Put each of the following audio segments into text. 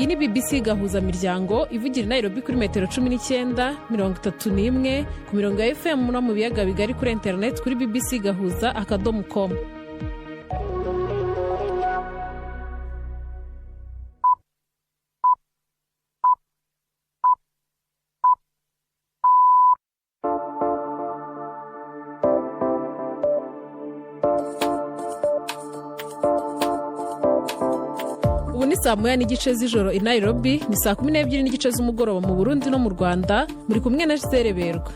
iyi ni BBC gahuzamiryango ivugira i Nairobi kuri metero 19 31 ku mirongo ya FM no mu biyaga bigari kuri internet kuri bbcgahuza.com. Ubu ni saa moya n'igice z'ijoro i Nairobi, ni saa 12 n'igice z'umugoroba mu Burundi no mu Rwanda. Muri kumwe na Gisele Berwa.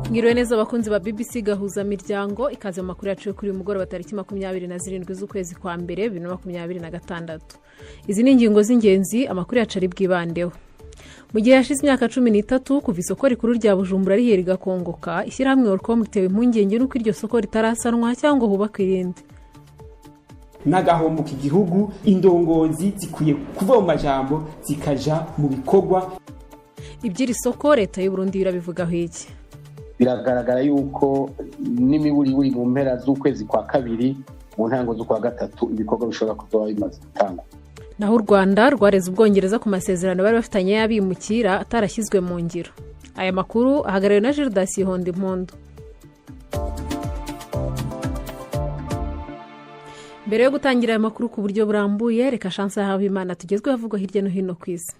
Mwiriwe neza abakunzi ba BBC gahuzamiryango, ikaze mu makuru yacu kuri uyu mugoroba tariki 27 z'ukwezi kwa mbere 2026. Izi ni ingingo z'ingenzi amakuru yacu ari bwibandeho. Mu gihe yashize imyaka 13 kuva isoko rikuru rya Bujumbura rihera rigakongoka, ishyirahamwe Orcom ritewe impungenge n'uko iryo soko ritarasanwa cyangwa hubakwa irindi. N'agahombo k'igihugu, indongozi zikwiye kuva mu majambo zikaja mu bikorwa. Iby'iri soko leta y'u Burundi birabivugaho iki? Biragaragara yuko n'imiburi mu mpera z'ukwezi kwa kabiri mu ntango z'ukwa gatatu ibikorwa bishobora kuzoba bimaze gutangwa. Naho u Rwanda rwareze Ubwongereza ku masezerano bari bafitanye y'abimukira atarashyizwe mu ngiro. Aya makuru ahagarariwe na Gildas Hondimpondo. Mbere yo gutangira aya makuru ku buryo burambuye, reka Chance Habimana tugezwe havugwa hirya no hino ku isi.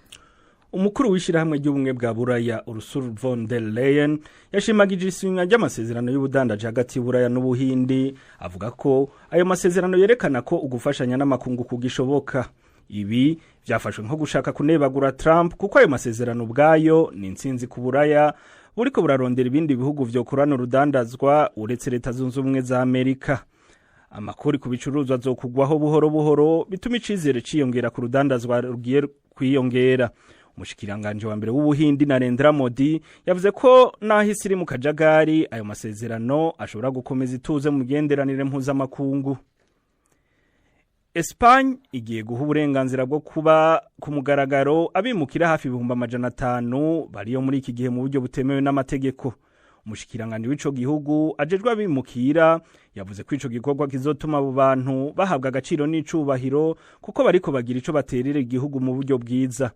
Umukuru w'ishirahamwe ry'ubumwe bwa Buraya Ursula von der Leyen yashimagije isinywa ry'amasezerano y'ubudandaje hagati y'Uburaya n'Ubuhindi, avuga ko ayo masezerano yerekana ko ugufashanya n'amakungu kugishoboka. Ibi byafashwe nko gushaka kunebagura Trump kuko ayo masezerano ubwayo ni intsinzi ku Buraya buriko burarondera ibindi bihugu vyokorana urudandazwa uretse leta zunze ubumwe za Amerika. Amakori ku bicuruzwa zokugwaho buhoro buhoro bituma icizere ciyongera ku rudandazwa rugiye kwiyongera. Umushikiranganje wa mbere w'Ubuhindi Narendra Modi yavuze ko nahisiri mu kajagari ayo masezerano ashobora gukomeza ituze mu genderanire mpuzamakungu. Espagne igiye guha uburenganzira bwo kuba ku mugaragaro abimukira hafi 500 bariyo muri iki gihe mu buryo butemewe n'amategeko. Umushikiranganje w'ico gihugu ajejwe abimukira yavuze ko ico gikorwa kizotuma abo bantu bahabwa agaciro n'icubahiro kuko bariko bagira ico baterera igihugu mu buryo bwiza.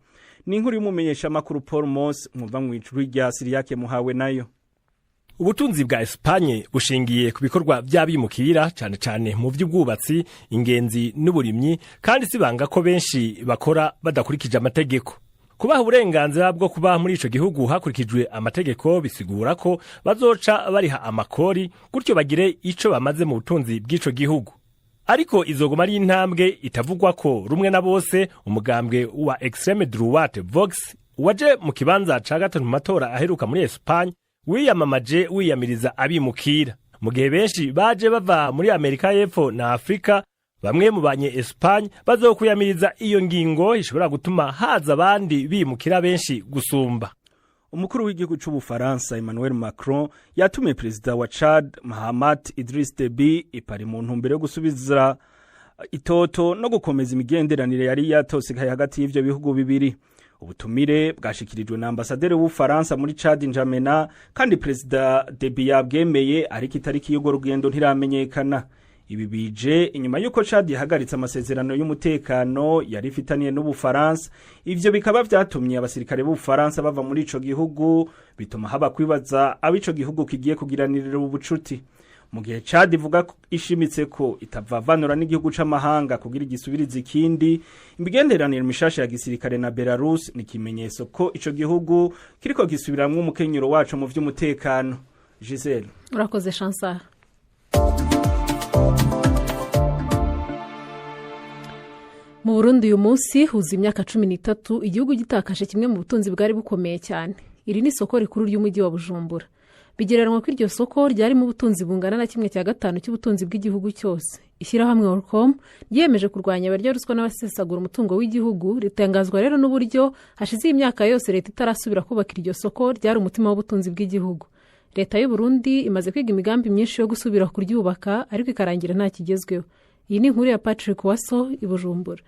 Ni inkuru y'umumenyesha makuru Paul Moss muva mu icuri rya Siriyake muhawe nayo. Ubutunzi bwa Espagne bushingiye ku bikorwa by'abimukira cyane cyane mu by'ubwubatsi, ingenzi n'uburimyi, kandi sibanga ko benshi bakora badakurikije amategeko. Kubaha uburenganzira bwo kuba muri ico gihugu hakurikijwe amategeko bisigura ko bazoca bariha amakori gutyo bagire ico bamaze mu butunzi bw'ico gihugu. Ariko izogoma ari intambwe itavugwa ko rumwe na bose. Umugambwe wa Extreme Droite Vox waje mu kibanza ca gatatu mu matora aheruka muri Espagne wiyamamaje wiyamiriza abimukira mu gihe benshi baje bava muri Amerika y'Epfo na Afrika. Bamwe mu banye Espagne bazokuyamiriza iyo ngingo ishobora gutuma haza abandi bimukira benshi gusumba. Umukuru w'igihugu c'Ubufaransa Emmanuel Macron yatumye perezida wa Chad Mahamat Idriss Deby ipari mu ntumbero yo gusubiza itoto no gukomeza imigenderanire yari yatosekaye hagati y'ivyo bihugu bibiri. Ubutumire bwashikirijwe na ambasaderi w'Ubufaransa muri Chad N'Djamena, kandi perezida Deby yabwemeye ariko itariki y'ugo rugendo ntiramenyekana. Ibi bije inyuma yuko Chad yahagaritse amasezerano y'umutekano yari ifitaniye n'Ubufaransa. Ivyo bikaba vyatumye abasirikare b'Ubufaransa bava muri ico gihugu, bituma haba kwibaza abico gihugu kigiye kugiranirira ubucuti. Mu gihe Chad ivuga ishimitse ko itavavanura n'igihugu c'amahanga kugira igisubiriza ikindi, imigenderanire mishasha ya gisirikare na Belarus ni kimenyetso ko ico gihugu kiriko gisubiramwe umukenyero wacu mu vy'umutekano. Gisele, urakoze Chance. Mu Burundi uyu munsi huza imyaka 13 igihugu gitakaje kimwe mu butunzi bwari bukomeye cyane. Iri ni isoko rikuru ry'umujyi wa Bujumbura. Bigereranwa ko iryo soko ryari mu butunzi bungana na 1/5 cy'ubutunzi bw'igihugu cyose. Ishyirahamwe Orcom yemeje kurwanya abarya ruswa n'abasesagura umutungo w'igihugu. Ritangazwa rero n'uburyo hashize imyaka yose leta itarasubira kubaka iryo soko ryari umutima w'ubutunzi bw'igihugu. Leta y'u Burundi imaze kwiga imigambi myinshi yo gusubira kuryubaka ariko ikarangira nta kigezweho. Iyi ni inkuru ya Patrick Waso i Bujumbura.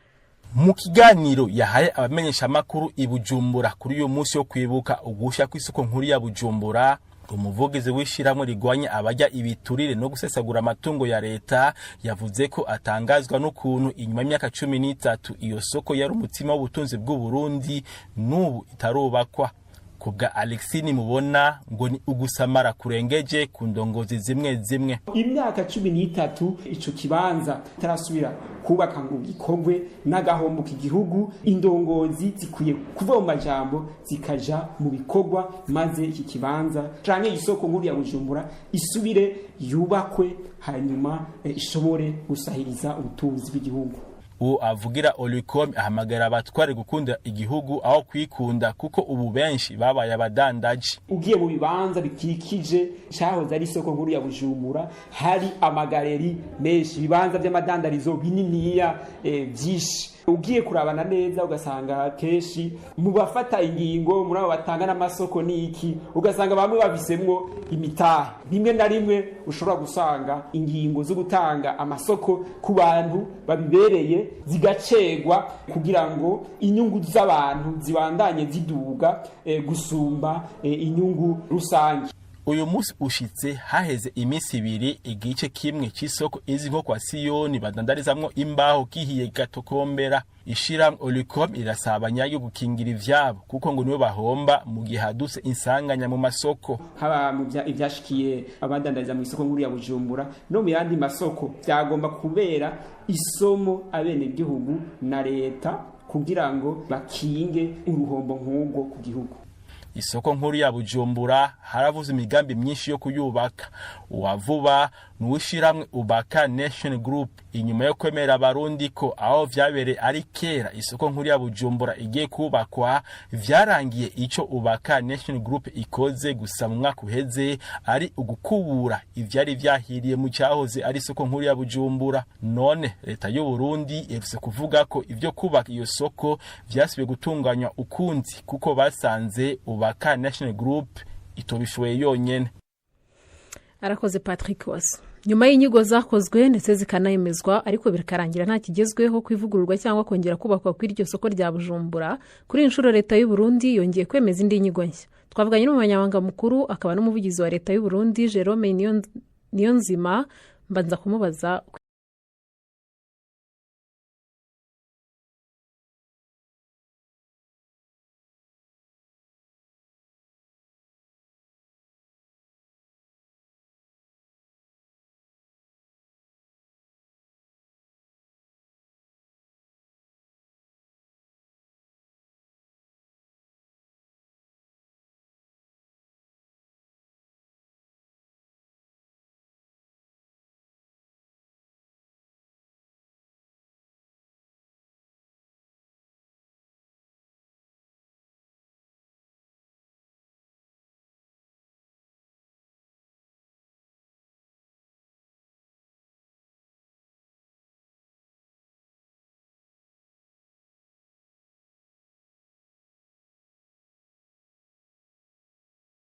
Mu kiganiro yahaye abamenyesha makuru i Bujumbura kuri uyu munsi yo kwibuka ugusha kw'isoko nkuru ya Bujumbura, umuvugizi w'ishiramwe rigwanya abajya ibiturire no gusesagura amatungo ya leta yavuze ko atangazwa n'ukuntu inyuma y'imyaka 13 iyo soko yari umutima w'ubutunzi bw'u Burundi n'ubu itarubakwa. Kubwa Alexini mubona ngo ni ugusamara kurengeje ku ndongozi zimwe zimwe. Imyaka 13 ico kibanza tarasubira kubaka ngo gikorwe n'agahombo k'igihugu, indongozi zikwiye kuva mu majambo zikaja mu bikorwa, maze iki kibanza canke isoko nkuru ya Bujumbura isubire yubakwe hanyuma ishobore gusahiriza ubutunzi bw'igihugu. Uwo avugira Olicom ahamagara abatware gukunda igihugu aho kwikunda kuko ubu benshi babaye abadandaji. Ugiye mu bibanza bikikije cyahoze ari isoko nkuru ya Bujumbura hari amagaleri menshi, ibibanza by'amadandarizo bininiya byinshi. Ugiye kurabana neza ugasanga keshi mu bafata ingingo muri abo batanga n'amasoko niki, ugasanga bamwe babisemwo imitahe. Rimwe na rimwe ushobora gusanga ingingo zo gutanga amasoko ku bantu babibereye zigacegwa kugira ngo inyungu z'abantu zibandanye ziduga gusumba inyungu rusange. Uyu musi ushitse haheze imisi 2 igice kimwe c'isoko izi nko kwa Siyoni badandarizamwo imbaho kihiye gatokombera. Ishiramwe Olicom irasabanya yo gukingira ivyabo kuko ngo nibo bahomba mu gihe haduse insanganya mu masoko. Haba mu ivyashikiye abadandariza mu isoko nkuru ya Bujumbura no mu yandi masoko byagomba kubera isomo abene gihugu na leta kugira ngo bakinge uruhombo nk'ubwo ku gihugu. Isoko nkuru ya Bujumbura haravuze imigambi myinshi yo kuyubaka. Uwavuba nuwishiramwe Ubaka Nation Group inyuma yo kwemera abarundi ko aho vyabere ari kera isoko nkuru ya Bujumbura igiye kubakwa, vyarangiye ico Ubaka Nation Group ikoze gusa mu mwaka uheze ari ugukubura ivyari vyahiriye mu cyahoze ari isoko nkuru ya Bujumbura. None leta y'u Burundi iruse kuvuga ko ivyo kubaka iyo soko vyasubiye gutunganywa ukundi kuko basanze Ubaka National Group itobishoboye yonyene. Arakoze Patrick Waso. Nyuma y'inyigo zakozwe ndetse zikanayemezwa ariko bikarangira nta kigezweho kwivugururwa cyangwa kongera kubakwa kw'iryo soko rya Bujumbura, kuri inshuro leta y'u Burundi yongeye kwemeza indi nyigo nshya. Twavuganye n'umunyamabanga mukuru akaba n'umuvugizi wa leta y'u Burundi Jerome Niyonzima, mbanza kumubaza